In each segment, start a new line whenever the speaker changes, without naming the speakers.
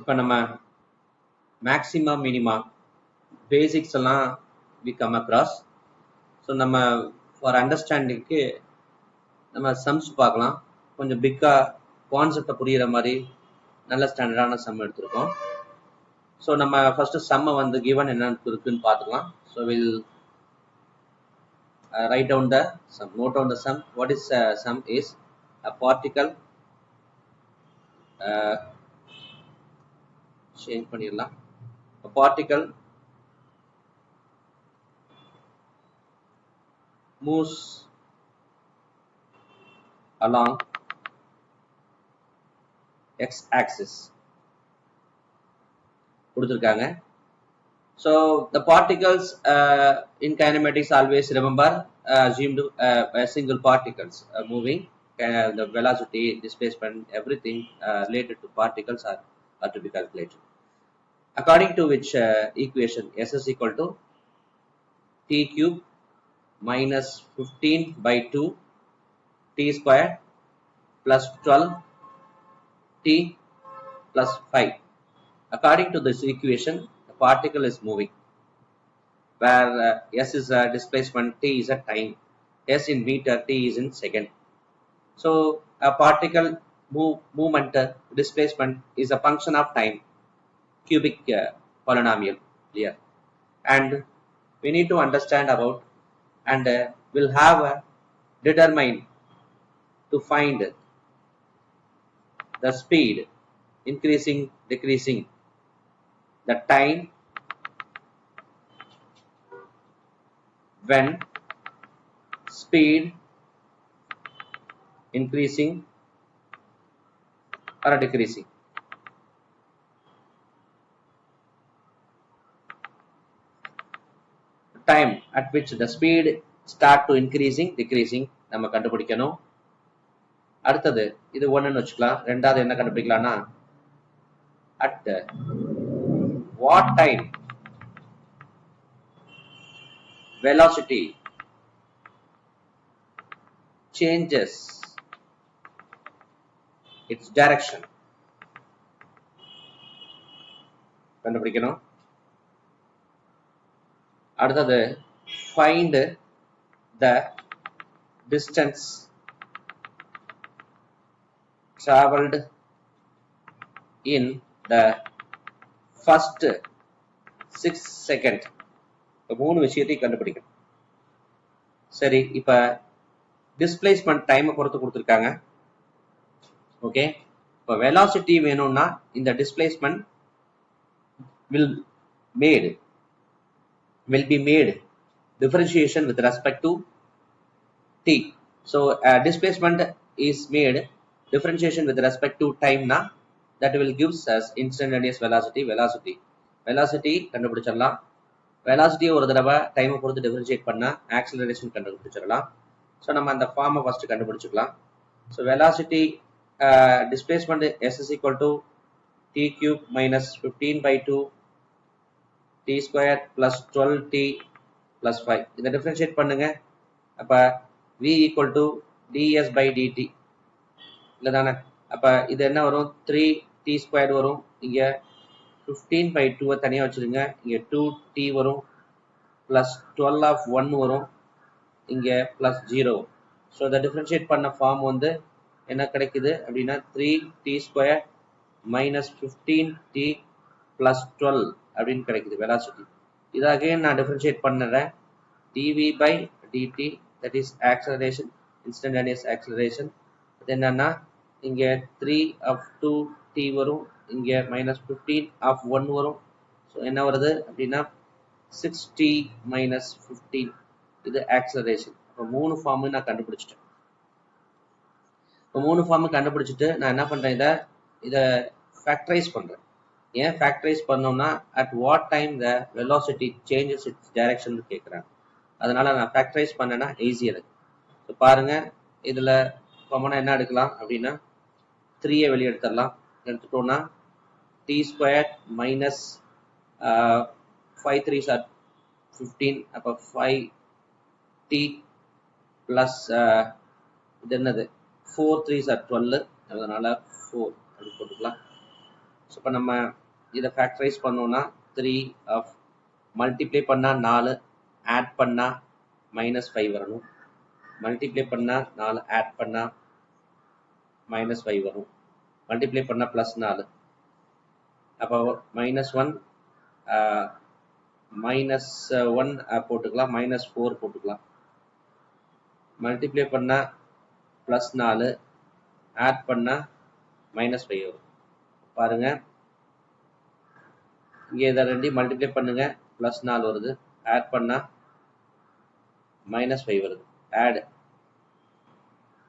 இப்போ நம்ம maximum minima basics எல்லாம் வி கம் அக்ராஸ். ஸோ நம்ம ஃபார் அண்டர்ஸ்டாண்டிங்க்கு நம்ம சம்ஸ் பார்க்கலாம். கொஞ்சம் பிக்காக கான்செப்டை புரிகிற மாதிரி நல்ல ஸ்டாண்டர்டான சம் எடுத்திருக்கோம். ஸோ நம்ம ஃபர்ஸ்ட் சம்மை வந்து கிவன் என்னன்னு இருக்குன்னு பார்த்துக்கலாம். So will write down the sum, note down the sum. What is sum is a particle, change பண்ணிடலாம். A particle moves along x axis கொடுத்திருக்காங்க. So the particles in kinematics always remember assumed a single particles moving, the velocity, displacement, everything related to particles are to be calculated. According to which equation S is equal to t cube minus 15 by 2 t square plus 12 t plus 5. According to this equation, the particle is moving, where S is a displacement, t is a time, S in meter, t is in second. So a particle movement displacement is a function of time, cubic polynomial here, and we need to understand about, and we'll have determine to find the speed increasing, decreasing, the time when speed increasing or decreasing. Time at which the speed start to increasing, decreasing நம்ம கண்டுபிடிக்கணும். அடுத்தது இது ஒண்ணுன்னு வச்சுக்கலாம். ரெண்டாவது என்ன கண்டுபிடிக்கலாம்னா, at what time velocity changes its direction கண்டுபிடிக்கணும். அடுத்தது find the distance traveled in the first 6 seconds. இப்போ மூணு விஷயத்தை கண்டுபிடிக்கணும். சரி, இப்போ டிஸ்பிளேஸ்மெண்ட் டைமை பொறுத்து கொடுத்துருக்காங்க. ஓகே, இப்போ வெலாசிட்டி வேணும்னா இந்த displacement will be made differentiation with respect to t. So displacement is made differentiation with respect to time na, that will gives us instantaneous velocity கண்டுபிடிச்சிடலாம். velocity ஒரு தடவை டைமை பொறுத்து டிஃபரன்ஷியேட் பண்ணா ஆக்சிலரேஷன் கண்டுபிடிச்சிடலாம். ஸோ நம்ம அந்த ஃபார்மை ஃபர்ஸ்ட் கண்டுபிடிச்சிக்கலாம். So velocity displacement s is equal to t cube minus 15 by 2 t square plus 12t plus 5. இதை டிஃபரன்ஷியேட் பண்ணுங்க. அப்ப v equal to ds by dt இல்லை தானே? அப்ப இது என்ன வரும்? 3t squared வரும். இங்க 15 by 2 தனியா வச்சிருங்க. இங்க 2t வரும், plus 12 of 1 வரும், இங்க plus 0. ஸோ இதை டிஃபரன்ஷியேட் பண்ண ஃபார்ம் வந்து என்ன கிடைக்குது அப்படின்னா 3t square minus 15t plus 12 அப்படின்னு கிடைக்குது வெலாசிட்டி. இது அகைன் நான் டிஃபரன்ஷியேட் பண்ணுறேன். dv by dt, that is acceleration, instantaneous acceleration. அது என்னன்னா இங்க 3 of 2t வரும், இங்க minus 15 of 1 வரும். ஸோ என்ன வருது அப்படின்னா 6t minus 15. இது ஆக்சலரேஷன். இப்போ மூணு ஃபார்மு நான் கண்டுபிடிச்சிட்டேன். இப்போ மூணு ஃபார்மு கண்டுபிடிச்சிட்டு நான் என்ன பண்றேன், இதை ஃபேக்டரைஸ் பண்றேன். ஏன் ஃபேக்டரைஸ் பண்ணோம்னா at what time the velocity changes it's direction கேட்குறாங்க. அதனால நான் ஃபேக்டரைஸ் பண்ணேன்னா ஈஸியாக இருக்கு. ஸோ பாருங்க, இதுல காமனாக என்ன எடுக்கலாம் அப்படின்னா 3 வெளியே எடுத்துடலாம். எடுத்துட்டோம்னா t square minus 5 3s are 15. அப்போ 5t பிளஸ் இது என்னது 4 3s are 12. அதனால 4 அப்படி போட்டுக்கலாம். ஸோ இப்போ நம்ம இதை ஃபேக்டரைஸ் பண்ணோம்னா 3 ஆஃப் மல்டிப்ளை பண்ணால் 4 ஆட் பண்ணால் -5 வரணும். மல்டிப்ளை பண்ணால் 4 ஆட் பண்ணால் -5 வரும். மல்டிப்ளை பண்ணால் +4. அப்போ -1 -1 போட்டுக்கலாம், -4 போட்டுக்கலாம். மல்டிப்ளை பண்ணால் +4 ஆட் பண்ணால் -5 வரும். பாருங்க, இங்கே இதை ரெண்டையும் மல்டிப்ளை பண்ணுங்க, +4 வருது, ஆட் பண்ணால் -5 வருது. ஆட்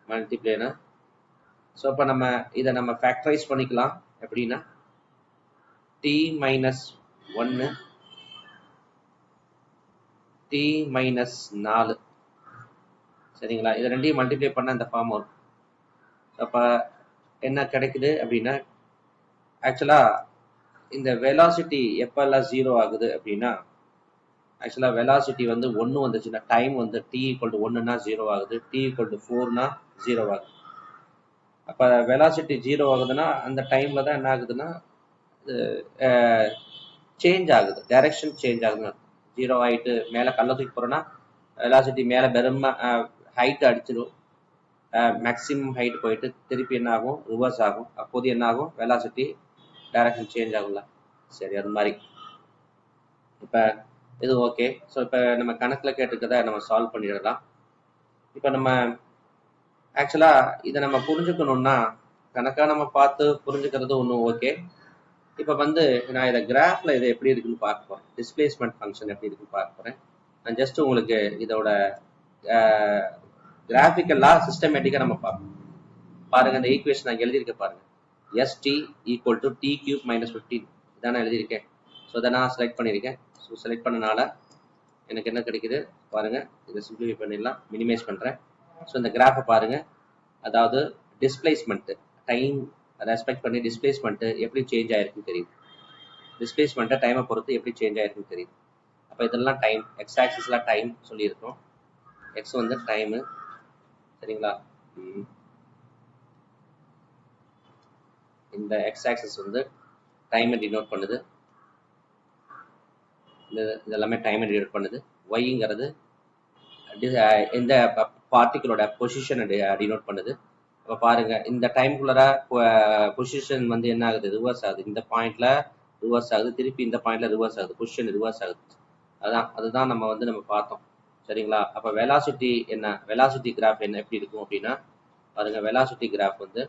மல்டிப்ளைனா. ஸோ இப்போ நம்ம இதை நம்ம ஃபேக்டரைஸ் பண்ணிக்கலாம். எப்படின்னா t-1 t-4 சரிங்களா? இது ரெண்டையும் மல்டிப்ளை பண்ண இந்த ஃபார்ம் வரும். அப்போ என்ன கிடைக்குது அப்படின்னா, ஆக்சுவலாக இந்த வெலாசிட்டி எப்பெல்லாம் 0 ஆகுது அப்படின்னா, ஆக்சுவலாக வெலாசிட்டி வந்து 1 வந்துச்சுன்னா, டைம் வந்து t = 1னா 0 ஆகுது, t = 4னா 0 ஆகுது. அப்போ வெலாசிட்டி 0 ஆகுதுன்னா அந்த டைமில் தான் என்ன ஆகுதுன்னா சேஞ்ச் ஆகுது, டைரக்ஷன் சேஞ்ச் ஆகுதுன்னு. 0 ஆகிட்டு மேலே கல்லை தூக்கி போகிறோன்னா வெலாசிட்டி மேலே பெருமை ஹைட் அடிச்சிடும், மேக்ஸிமம் ஹைட் போயிட்டு திருப்பி என்ன ஆகும், ரிவர்ஸ் ஆகும். அப்போது என்ன ஆகும், வெலாசிட்டி டைரக்ஷன் சேஞ்ச் ஆகும்ல. சரி, அது மாதிரி இப்போ இது ஓகே. ஸோ இப்போ நம்ம கணக்கில் கேட்டுக்கிறத நம்ம சால்வ் பண்ணிடலாம். இப்போ நம்ம ஆக்சுவலாக இதை நம்ம புரிஞ்சுக்கணுன்னா கணக்காக நம்ம பார்த்து புரிஞ்சுக்கிறது ஒன்றும் ஓகே. இப்போ வந்து நான் இதை கிராஃபில் இதை எப்படி இருக்குன்னு பார்க்க போகிறேன், டிஸ்பிளேஸ்மெண்ட் ஃபங்க்ஷன் எப்படி இருக்குன்னு பார்க்க போகிறேன். நான் ஜஸ்ட் உங்களுக்கு இதோட கிராஃபிக்கலாக சிஸ்டமேட்டிக்காக நம்ம பார்ப்போம். பாருங்கள், இந்த ஈக்குவேஷன் நான் எழுதியிருக்க பாருங்கள், ST = t³ - 15 இதான் நான் எழுதியிருக்கேன். ஸோ இதை நான் செலக்ட் பண்ணியிருக்கேன். ஸோ செலக்ட் பண்ணனால எனக்கு என்ன கிடைக்குது பாருங்கள். இதை சிம்பிளிஃபை பண்ணிடலாம், மினிமைஸ் பண்ணுறேன். ஸோ இந்த கிராஃபை பாருங்கள், அதாவது டிஸ்பிளேஸ்மெண்ட்டு டைம் ரெஸ்பெக்ட் பண்ணி டிஸ்பிளேஸ்மெண்ட்டு எப்படி சேஞ்ச் ஆகிருக்குன்னு தெரியுது. டிஸ்பிளேஸ்மெண்ட்டை டைமை பொறுத்து எப்படி சேஞ்ச் ஆகிருக்குன்னு தெரியுது. அப்போ இதெல்லாம் டைம், எக்ஸ் ஆக்சிஸ்லாம் டைம் சொல்லியிருக்கோம். எக்ஸ் வந்து டைமு, சரிங்களா? இந்த எக்ஸ் ஆக்சிஸ் வந்து டைமை டினோட் பண்ணுது, இதெல்லாமே டைமை டினோட் பண்ணுது. ஒய்ங்கிறது இந்த பார்ட்டிகளோட பொசிஷனை டினோட் பண்ணுது. அப்போ பாருங்க, இந்த டைம்குள்ளர பொசிஷன் வந்து என்ன ஆகுது, ரிவர்ஸ் ஆகுது. இந்த பாயிண்ட்ல ரிவர்ஸ் ஆகுது, திருப்பி இந்த பாயிண்ட்ல ரிவர்ஸ் ஆகுது, பொசிஷன் ரிவர்ஸ் ஆகுது. அதுதான் நம்ம பார்த்தோம், சரிங்களா? அப்போ வெலாசிட்டி என்ன, வெலாசிட்டி கிராஃப் என்ன எப்படி இருக்கும் அப்படின்னா பாருங்க, வெலாசிட்டி கிராஃப் வந்து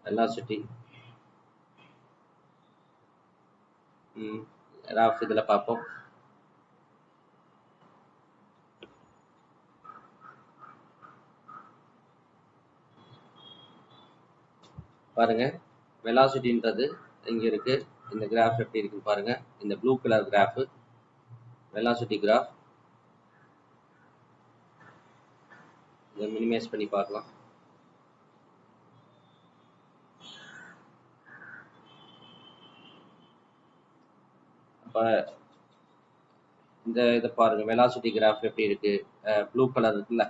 வெலாசிட்டி கிராஃப் இதில் பார்ப்போம். பாருங்க, வெலாசிட்டின்றது இங்க இருக்கு. இந்த கிராஃப் எப்படி இருக்குன்னு பாருங்க. இந்த blue colour graph velocity graph. இதை மினிமைஸ் பண்ணி பார்க்கலாம். அப்போ இந்த இதை பாருங்க, வெலாசிட்டி கிராஃப் எப்படி இருக்கு, ப்ளூ கலர் இருக்குல்ல.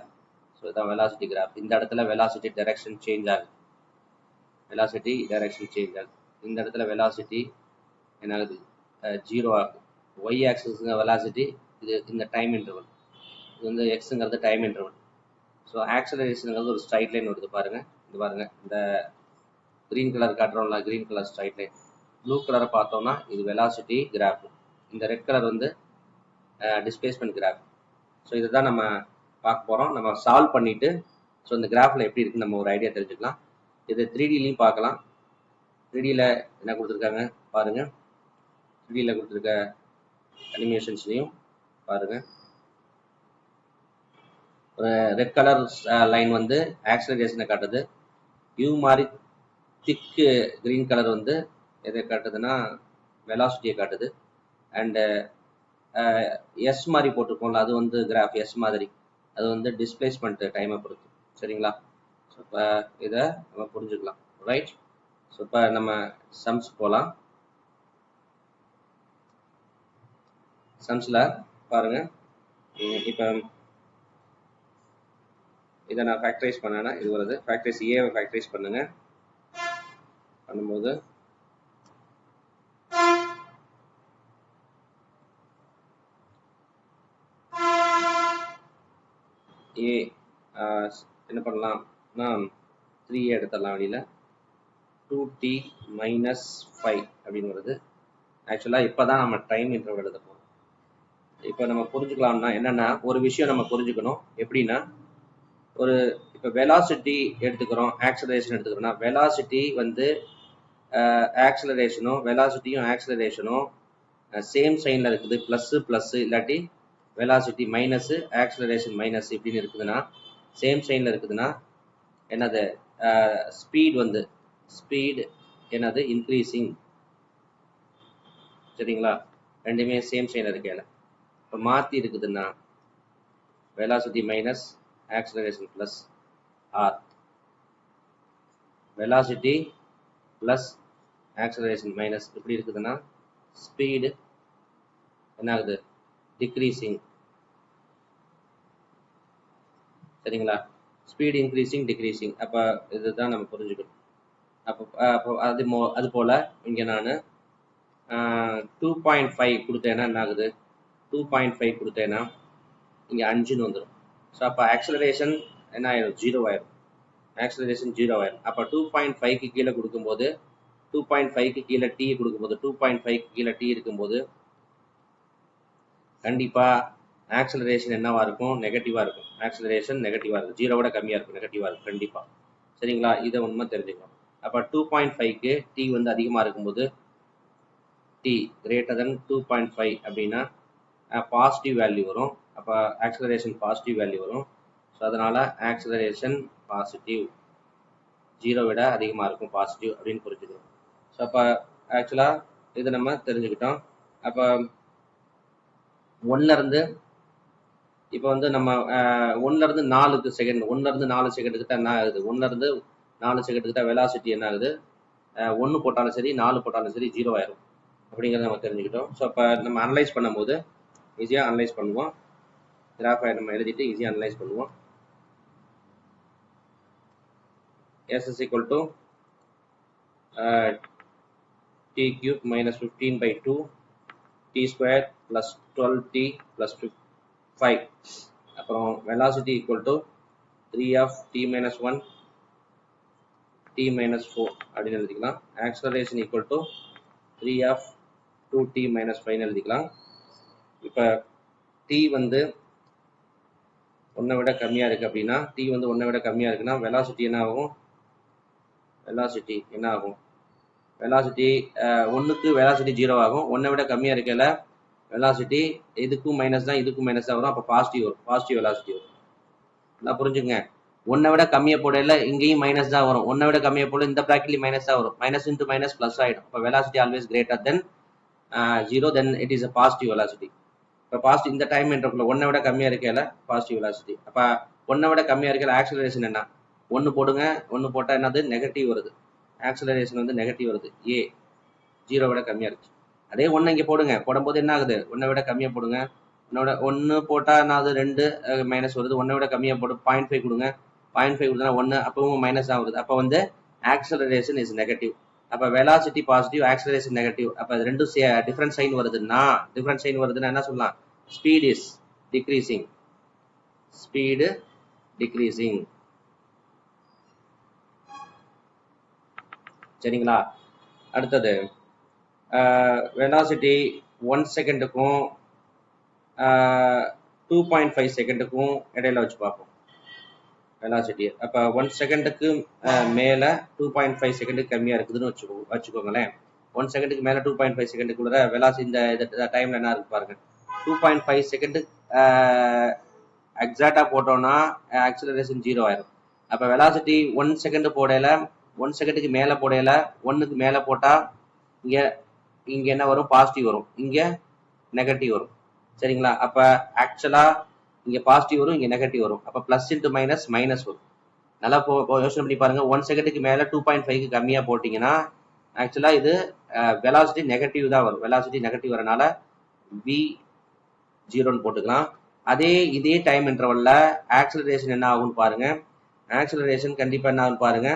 ஸோ இதான் வெலாசிட்டி கிராஃப். இந்த இடத்துல வெலாசிட்டி டைரக்ஷன் சேஞ்ச் ஆகுது, வெலாசிட்டி டைரக்ஷன் சேஞ்ச் ஆகுது. இந்த இடத்துல வெலாசிட்டி என்ன ஆகுது, 0 ஆகுது. ஒய் ஆக்சிஸ்ங்க வெலாசிட்டி, இது இந்த டைம் இன்டர்வல், இது வந்து எக்ஸுங்கிறது டைம் இன்டர்வல். ஸோ ஆக்சலரேஷனுங்கிறது ஒரு ஸ்ட்ரைட் லைன் வருது பாருங்க. இது பாருங்க, இந்த கிரீன் கலர் காட்டுறோம்ல, green colour straight line. Blue கலரை பார்த்தோம்னா இது வெலாசிட்டி கிராஃப், இந்த ரெட் கலர் வந்து டிஸ்பிளேஸ்மெண்ட் கிராஃப். ஸோ இதுதான் நம்ம பார்க்க போகிறோம். நம்ம சால்வ் பண்ணிவிட்டு ஸோ இந்த கிராஃபில் எப்படி இருக்குன்னு நம்ம ஒரு ஐடியா தெரிஞ்சுக்கலாம். இது 3Dலையும் பார்க்கலாம். 3Dயில் என்ன கொடுத்துருக்காங்க பாருங்கள், 3Dயில் கொடுத்துருக்க அனிமேஷன்ஸ்லையும் பாருங்கள். ஒரு ரெட் கலர் லைன் வந்து ஆக்சலரேஷனை காட்டுது. யூ மாதிரி திக்கு கிரீன் கலர் வந்து எதை காட்டுதுன்னா வெலாசிட்டியை காட்டுது. அண்டு எஸ் மாதிரி போட்டிருக்கோம்ல, அது வந்து கிராஃப் எஸ் மாதிரி, அது வந்து டிஸ்பிளேஸ்மெண்ட் டைமை பொறுத்து, சரிங்களா? ஸோ இப்போ இதை நம்ம புரிஞ்சுக்கலாம், ரைட்? ஸோ இப்போ நம்ம சம்ஸ் போகலாம். சம்ஸில் பாருங்கள், இப்போ இதை நான் ஃபேக்டரைஸ் பண்ணேன்னா இது வருது. ஃபேக்டரைஸ் ஏவை ஃபேக்டரைஸ் பண்ணுங்க. பண்ணும்போது ஏ என்ன பண்ணலாம்னா 3 எடுத்துடலாம் வெளியில். 2t minus 5 அப்படின்னு வருது. ஆக்சுவலாக இப்போ தான் நம்ம டைம் இன்டர்வல் எழுத போகிறோம். இப்போ நம்ம புரிஞ்சுக்கலாம்னா என்னென்னா ஒரு விஷயம் நம்ம புரிஞ்சுக்கணும். எப்படின்னா ஒரு இப்போ வெலாசிட்டி எடுத்துக்கிறோம், ஆக்சலரேஷன் எடுத்துக்கிறோம்னா வெலாசிட்டி வந்து ஆக்சலரேஷனும் ஆக்சலரேஷனும் சேம் சைனில் இருக்குது. ப்ளஸ்ஸு இல்லாட்டி வெலாசிட்டி மைனஸு ஆக்சலரேஷன் மைனஸ் இப்படின்னு இருக்குதுன்னா சேம் சைனில் இருக்குதுன்னா என்னது ஸ்பீடு என்னது இன்க்ரீசிங். சரிங்களா? ரெண்டுமே சேம் சைனில் இருக்கல. இப்போ மாற்றி இருக்குதுன்னா velocity minus acceleration plus or, velocity plus acceleration minus இப்படி இருக்குதுன்னா ஸ்பீடு என்ன ஆகுது? டிக்ரீசிங். சரிங்களா? Speed increasing decreasing. அப்போ இதுதான் நம்ம புரிஞ்சுக்கணும். அப்போ அது போல் இங்கே நான் 2.5 கொடுத்தேன்னா என்ன ஆகுது? 2.5 கொடுத்தேன்னா இங்கே 5ன்னு வந்துடும். ஸோ அப்போ ஆக்சலரேஷன் என்ன ஆயிடும்? 0 ஆயிடும். ஆக்சலரேஷன் 0 ஆயிடும். அப்போ 2.5க்கு கீழே கொடுக்கும்போது 2.5க்கு கீழே டி கொடுக்கும்போது 2.5க்கு கீழே டி இருக்கும்போது கண்டிப்பாக ஆக்சலரேஷன் என்னவா இருக்கும்? நெகட்டிவாக இருக்கும். ஆக்சலரேஷன் நெகட்டிவாக இருக்கும். 0 கம்மியாக இருக்கும், நெகட்டிவாக இருக்கும் கண்டிப்பாக. சரிங்களா? இதை உண்மை தெரிஞ்சுக்கலாம். அப்போ 2.5க்கு டி வந்து அதிகமாக இருக்கும்போது டி கிரேட்டர் தென் 2.5 அப்படின்னா பாசிட்டிவ் வேல்யூ வரும். அப்போ ஆக்சலரேஷன் பாசிட்டிவ் வேல்யூ வரும். ஸோ அதனால் ஆக்சலரேஷன் பாசிட்டிவ், 0 விட அதிகமாக இருக்கும் பாசிட்டிவ் அப்படின்னு புரிஞ்சுக்கணும். ஸோ அப்போ ஆக்சுவலாக இது நம்ம தெரிஞ்சுக்கிட்டோம். அப்போ 1லேருந்து இப்போ வந்து நம்ம 1லேருந்து 4 செகண்ட் 1லேருந்து 4 செகண்டுக்கு தான் என்ன ஆகுது? 1லேருந்து 4 செகண்டுக்கு தான் வெலாசிட்டி என்ன ஆகுது? 1 போட்டாலும் சரி 4 போட்டாலும் சரி 0 ஆயிரும் அப்படிங்கிறத நம்ம தெரிஞ்சுக்கிட்டோம். ஸோ அப்போ நம்ம அனலைஸ் பண்ணும்போது ஈஸியாக அனலைஸ் பண்ணுவோம். கிராஃபை நம்ம எழுதிட்டு ஈஸியாக அனலைஸ் பண்ணுவோம். S is equal to t cube minus 15/2 t square plus 12t plus 5. அப்புறம் velocity equal to 3 of t minus 1 t minus 4 அப்படின்னு எழுதிக்கலாம். acceleration equal to 3 of 2t minus 5 எழுதிக்கலாம். இப்போ t வந்து 1 விட கம்மியாக இருக்குது அப்படின்னா t வந்து 1 விட கம்மியாக இருக்குன்னா வெலாசிட்டி என்ன ஆகும்? வெலாசிட்டி 1க்கு வெலாசிட்டி 0 ஆகும். 1 விட கம்மியாக இருக்கல வெலாசிட்டி இதுக்கும் மைனஸ் தான் இதுக்கும் மைனஸ் தான் வரும். அப்போ பாசிட்டிவ் வெலாசிட்டி வரும். நான் புரிஞ்சுங்க. 1 விட கம்மியாக போடல இங்கேயும் மைனஸ் தான் வரும். 1 விட கம்மியாக போட இந்த ப்ராக்கெட்லையும் மைனஸ் தான் வரும். மைனஸ் இன்ட்டு மைனஸ் ப்ளஸ் ஆகிடும். இப்போ velocity always greater than 0, then it is a positive velocity. இப்போ பாசிட்டிவ் இந்த டைம் இன்டர்வல்ல 1 விட கம்மியாக இருக்கல பாசிட்டிவ் வெலாசிட்டி. அப்போ 1 விட கம்மியாக இருக்கல ஆக்சலரேஷன் என்ன? 1 போடுங்க. 1 போட்டால் என்னது? நெகட்டிவ் வருது. ஆக்சலரேஷன் வந்து நெகட்டிவ் வருது. 0 விட கம்மியாக இருக்குது. அதே 1 இங்கே போடுங்க. போடும்போது என்ன ஆகுது? 1 விட கம்மியாக போடுங்க. 1 போட்டால் என்னது? 2 மைனஸ் வருது. 1 விட கம்மியாக போட்டு 0.5 கொடுங்க. 0.5 கொடுத்தா 1 அப்பவும் மைனஸ் தான் வருது. அப்போ வந்து ஆக்சலரேஷன் இஸ் நெகட்டிவ். அப்போ வெலாசிட்டி பாசிட்டிவ், ஆக்சலரேஷன் நெகட்டிவ். அப்போ அது ரெண்டும் டிஃப்ரெண்ட் சைன் வருதுன்னா என்ன சொல்லலாம்? Speed is decreasing. சரிங்களா? அடுத்தது வெலாசிட்டி 1 செகண்டுக்கும் 2.5 செகண்டுக்கும் இடையில வச்சு பார்ப்போம் வெலாசிட்டி. அப்போ 1 செகண்டுக்கு மேலே 2.5 செகண்டுக்கு கம்மியாக இருக்குதுன்னு வச்சுக்கோங்களேன். 1 செகண்டுக்கு மேலே 2.5 செகண்டுக்குள்ள வெலாசிட்டி இந்த டைமில் என்ன இருக்கு பாருங்க. 2.5 செகண்டு எக்ஸாக்டாக போட்டோம்னா ஆக்சலரேஷன் 0 ஆயிரும். அப்போ வெலாசிட்டி 1 செகண்டு போடையில 1 செகண்டுக்கு மேலே போடையில 1க்கு மேலே போட்டால் இங்கே என்ன வரும்? பாசிட்டிவ் வரும். இங்கே நெகட்டிவ் வரும். சரிங்களா? அப்போ ஆக்சுவலாக இங்கே பாசிட்டிவ் வரும், இங்கே நெகட்டிவ் வரும். அப்போ ப்ளஸ் இன்ட்டு மைனஸ் வரும். நல்லா யோசனை பண்ணி பாருங்க. 1 செகண்டுக்கு மேலே 2.5க்கு கம்மியாக போட்டிங்கன்னா ஆக்சுவலாக இது வெலாசிட்டி நெகட்டிவ் தான் வரும். வெலாசிட்டி நெகட்டிவ் வரனால V0ன்னு போட்டுக்கலாம். இதே டைம் இன்டர்வல்ல ஆக்சிலரேஷன் என்ன ஆகும்னு பாருங்க. ஆக்சிலரேஷன் கண்டிப்பா என்ன ஆகும்னு பாருங்க.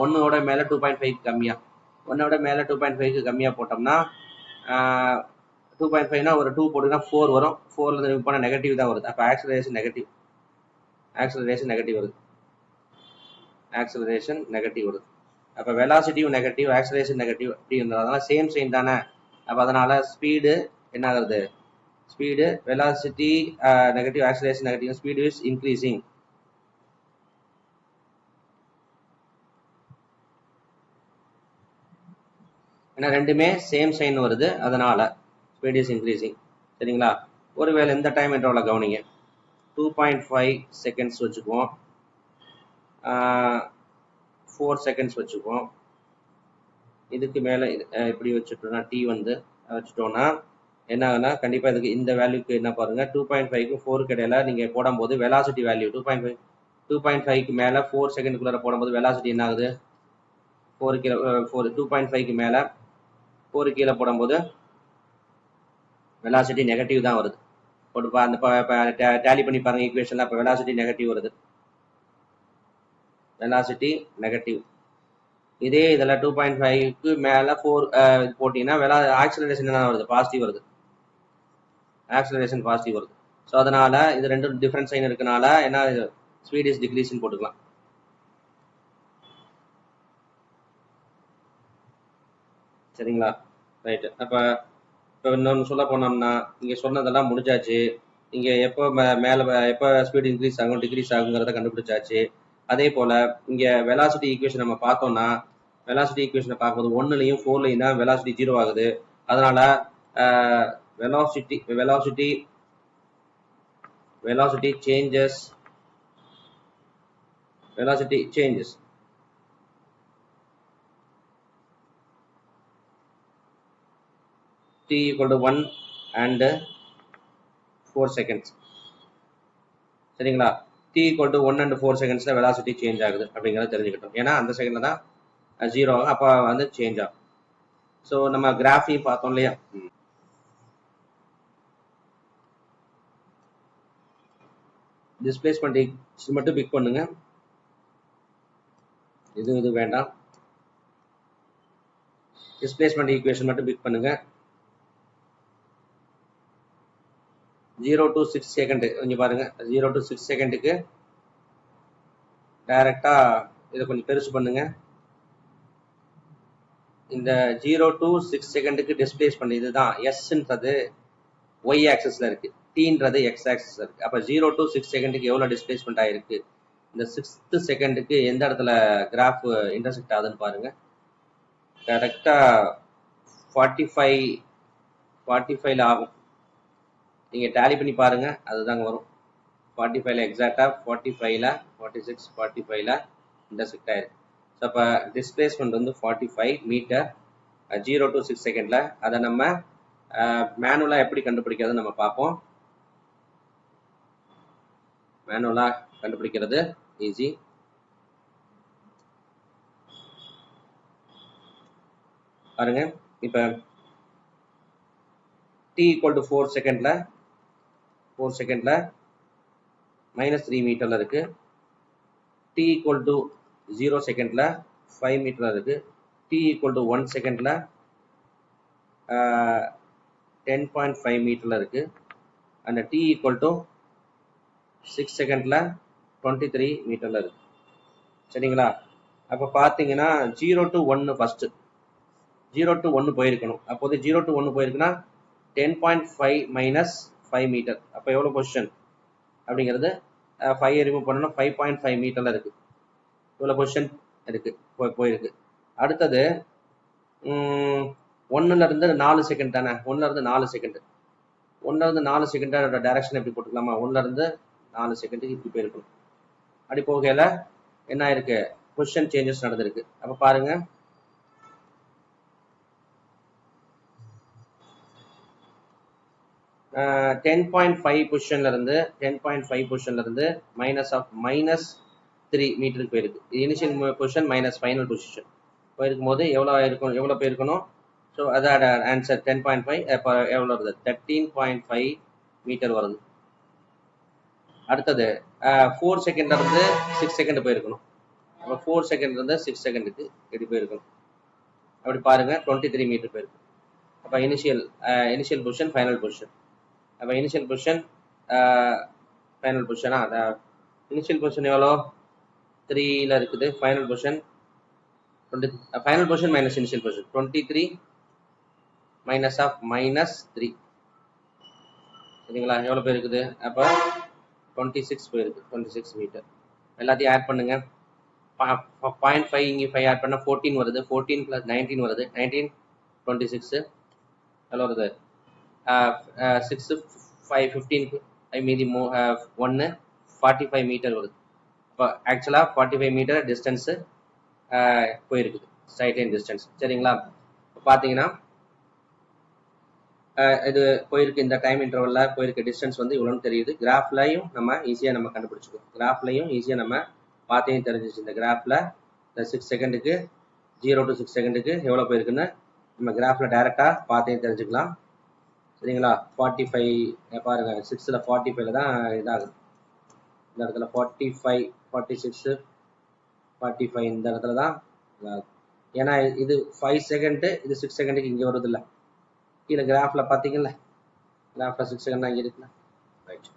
ஒன்னோட மேல 2.5 கம்மியா, ஒன்னோட மேல 2.5 கம்மியா போட்டோம்னா 2.5னா ஒரு 2 போட்டுனா 4 வரும். 4ல இருந்து ரிமூவ் பண்ணா நெகட்டிவ் தான் வருது. அப்ப ஆக்சிலரேஷன் நெகட்டிவ் வருது. ஆக்சிலரேஷன் நெகட்டிவ் வருது. அப்ப வெலாசிட்டியும் நெகட்டிவ், ஆக்சிலரேஷன் நெகட்டிவ் அப்படி இருந்ததுனால சேம் சைன் தானே. அப்ப அதனால ஸ்பீடு என்ன ஆகுது? Speed velocity negative, acceleration negative, speed is increasing. ஏன்னா ரெண்டுமே சேம் சைன் வருது, அதனால ஸ்பீட் இஸ் இன்க்ரீசிங். சரிங்களா? ஒருவேளை இந்த டைம் இன்டர்வல்ல கவனிங்க. 2.5 செகண்ட்ஸ் வச்சுக்குவோம், 4 செகண்ட்ஸ் வச்சுக்குவோம். இதுக்கு மேல இப்படி வச்சுட்டோம்னா டி வந்து வச்சுட்டோம்னா என்ன ஆகுனா கண்டிப்பா இதுக்கு இந்த வேல்யூக்கு என்ன பாருங்க, 2.5க்கு 4க்கு இடையில நீங்க போடும்போது வெலாசிட்டி வேல்யூ 2.5க்கு மேல 4 செகண்டுக்குள்ள போடும்போது வெலாசிட்டி என்ன ஆகுது? 2.5க்கு மேல 4 கீழே போடும்போது வெலாசிட்டி நெகட்டிவ் தான் வருது. போட்டு அந்த டேலி பண்ணி பாருங்க ஈக்குவேஷன்ல. அப்ப வெலாசிட்டி நெகட்டிவ் வருது, வெலாசிட்டி நெகட்டிவ். இதே இதுல 2.5க்கு மேல 4 போட்டீங்கன்னா ஆக்சிலரேஷன் என்ன வருது? பாசிட்டிவ் வருது. ஆக்சிலரேஷன் பாசிட்டிவ் வருது. ஸோ அதனால இது ரெண்டும் டிஃபரன்ஸ் சைன் இருக்கனால என்ன, ஸ்பீட் இஸ் டிக்ரீஸ்னு போட்டுக்கலாம். சரிங்களா? ரைட்டு. அப்போ இன்னொன்று சொல்ல போனோம்னா இங்கே சொன்னதெல்லாம் முடிஞ்சாச்சு. இங்கே எப்போ மேலே எப்போ ஸ்பீட் இன்க்ரீஸ் ஆகும் டிக்ரீஸ் ஆகுங்கிறத கண்டுபிடிச்சாச்சு. அதே போல் இங்கே வெலாசிட்டி ஈக்குவேஷன் நம்ம பார்த்தோம்னா, வெலாசிட்டி ஈக்குவேஷனை பார்க்கும்போது 1லையும் 4லையும் தான் வெலாசிட்டி 0 ஆகுது. அதனால velocity changes t equal to 1 and 4 seconds. சரிங்களா? t equal to 1 and 4 secondsல velocity change ஆகுது அப்படிங்கிறத தெரிஞ்சுக்கிட்டோம். ஏன்னா அந்த செகண்ட்ல தான் 0 ஆகும், அப்போ வந்து சேஞ்ச் ஆகும். ஸோ நம்ம கிராஃபையும் பார்த்தோம் இல்லையா? டிஸ்பிளேஸ்மெண்ட் மட்டும் பிக் பண்ணுங்க, இது வேண்டாம். டிஸ்பிளேஸ்மெண்ட் ஈக்குவேஷன் மட்டும் பிக் பண்ணுங்க. 0 to 6 செகண்ட் இங்க பாருங்க. 0 to 6 செகண்டுக்கு டைரக்டா இதை கொஞ்சம் பெருசு பண்ணுங்க. இந்த 0 to 6 செகண்டுக்கு டிஸ்பிளேஸ்மெண்ட் இதுதான். எஸ்ன்றது ஒய் ஆக்சஸ்ல இருக்கு, டீன்றது எக்ஸ் ஆக்சஸ்ல இருக்கு. அப்ப 0 to 6 செகண்டுக்கு எவ்வளவு டிஸ்பிளேஸ்மெண்ட் ஆயிருக்கு? இந்த 6th செகண்டுக்கு எந்த இடத்துல கிராஃப் இன்டர்செக்ட் ஆகுதுன்னு பாருங்க. கரெக்டா 45ல ஆகும். நீங்க டேலி பண்ணி பாருங்க, அதுதாங்க வரும். 45ல எக்ஸாக்டா 45ல 46 45ல இன்டர்செக்ட் ஆயிருக்கு. ஸோ அப்போ டிஸ்பிளேஸ்மெண்ட் வந்து 45 மீட்டர் 0 to 6 செகண்ட்ல. அதை நம்ம மேனுவலா எப்படி கண்டுபிடிக்கிறது நம்ம பார்ப்போம். மேனுவலா கண்டுபிடிக்கிறது ஈஸி. பாருங்க, இப்ப t equal to 4 செகண்ட்ல -3 மீட்டர்ல இருக்கு. t equal to 0 செகண்ட்ல 5 மீட்டர்ல இருக்கு. t equal to 1 செகண்ட்ல 10.5 மீட்டர்ல இருக்கு. அந்த t equal to 6 செகண்ட்ல 23 மீட்டர்ல இருக்கு. சரிங்களா? அப்ப பாத்தீங்கன்னா 0 to 1 ஃபர்ஸ்ட் 0 to 1 போயிருக்கணும். அப்போது 0 to 1 போயிருக்குன்னா 10.5 minus 5 மீட்டர். அப்ப எவ்வளவு பொசிஷன் அப்படிங்கிறது 5 ரிமூவ் பண்ணணும். 5.5 மீட்டர்ல இருக்கு. இவ்வளவு பொசிஷன் இருக்கு, போயிருக்கு. அடுத்தது 1ல இருந்து 4 செகண்ட் தானே. 1ல இருந்து 4 செகண்ட் 1ல இருந்து 4 செகண்டோட டைரக்ஷன் எப்படி போட்டுக்கலாமா? 1ல இருந்து 4 செகண்டுக்கு இப்படி போயிருக்கணும். அப்படி போகையில என்ன ஆயிருக்கு? பொசிஷன் சேஞ்சஸ் நடந்திருக்கு. அப்ப பாருங்க, -10.5 பொசிஷன்ல இருந்து -3 மீட்டருக்கு போயிருக்கு. Initial position minus final position போயிருக்கும் போது எவ்வளவு போயிருக்கணும்? ஸோ அதோட ஆன்சர் 10.5 எவ்வளோ வருது? 13.5 மீட்டர் வருது. அடுத்தது 4 செகண்ட் இருந்து 6 செகண்ட் போயிருக்கணும். அப்போ 4 செகண்ட் இருந்து 6 செகண்டுக்கு எப்படி போயிருக்கணும் அப்படி பாருங்க 23 மீட்டர் போயிருக்கு. அப்போ இனிஷியல் பொசிஷன் ஃபைனல் பொசிஷன். அப்போ இனிஷியல் பொசிஷன் ஃபைனல் பொசிஷனா இனிஷியல் பொசிஷன் எவ்வளோ 3ல இருக்குது. Final position 20 final position minus initial position 23 minus of -3 சரிங்களா? எவ்வளோ போயிருக்குது? அப்போ 26 போயிருக்கு. 26 மீட்டர். எல்லாத்தையும் ஆட் பண்ணுங்க. 0.5 இங்கே 5 ஆட் பண்ணால் 14 வருது. 14 + 19 வருது. 19 26 எவ்வளோ வருது? 6 5 15 மீதி 1 45 மீட்டர் வருது. இப்போ ஆக்சுவலாக 45 மீட்டர் டிஸ்டன்ஸு போயிருக்குது, ஸ்ட்ரைட் லைன் டிஸ்டன்ஸ். சரிங்களா? இப்போ பார்த்தீங்கன்னா இது போயிருக்கு, இந்த டைம் இன்டர்வலில் போயிருக்க டிஸ்டன்ஸ் வந்து இவ்வளோன்னு தெரியுது. கிராஃப்லையும் நம்ம ஈஸியாக நம்ம கண்டுபிடிச்சிக்கோம். கிராஃப்லையும் ஈஸியாக நம்ம பார்த்தையும் தெரிஞ்சிச்சு. இந்த கிராஃபில் இந்த 6 செகண்டுக்கு 0 to 6 செகண்டுக்கு எவ்வளோ போயிருக்குன்னு நம்ம கிராஃபில் டைரெக்டாக பார்த்தையும் தெரிஞ்சுக்கலாம். சரிங்களா? 45 பாருங்கள், 6ல் 45ல் தான் இதாகுது. இந்த இடத்துல 45 46 45 இந்த இடத்துல தான் இதாகுது. ஏன்னா இது 5 செகண்டு, இது 6 செகண்டுக்கு இங்கே வருது இல்லை. கீழே கிராஃபில் பார்த்தீங்கல்ல, கிராஃபில் 6 செகண்ட் தான் இங்கே இருக்குல்ல. ரைட்.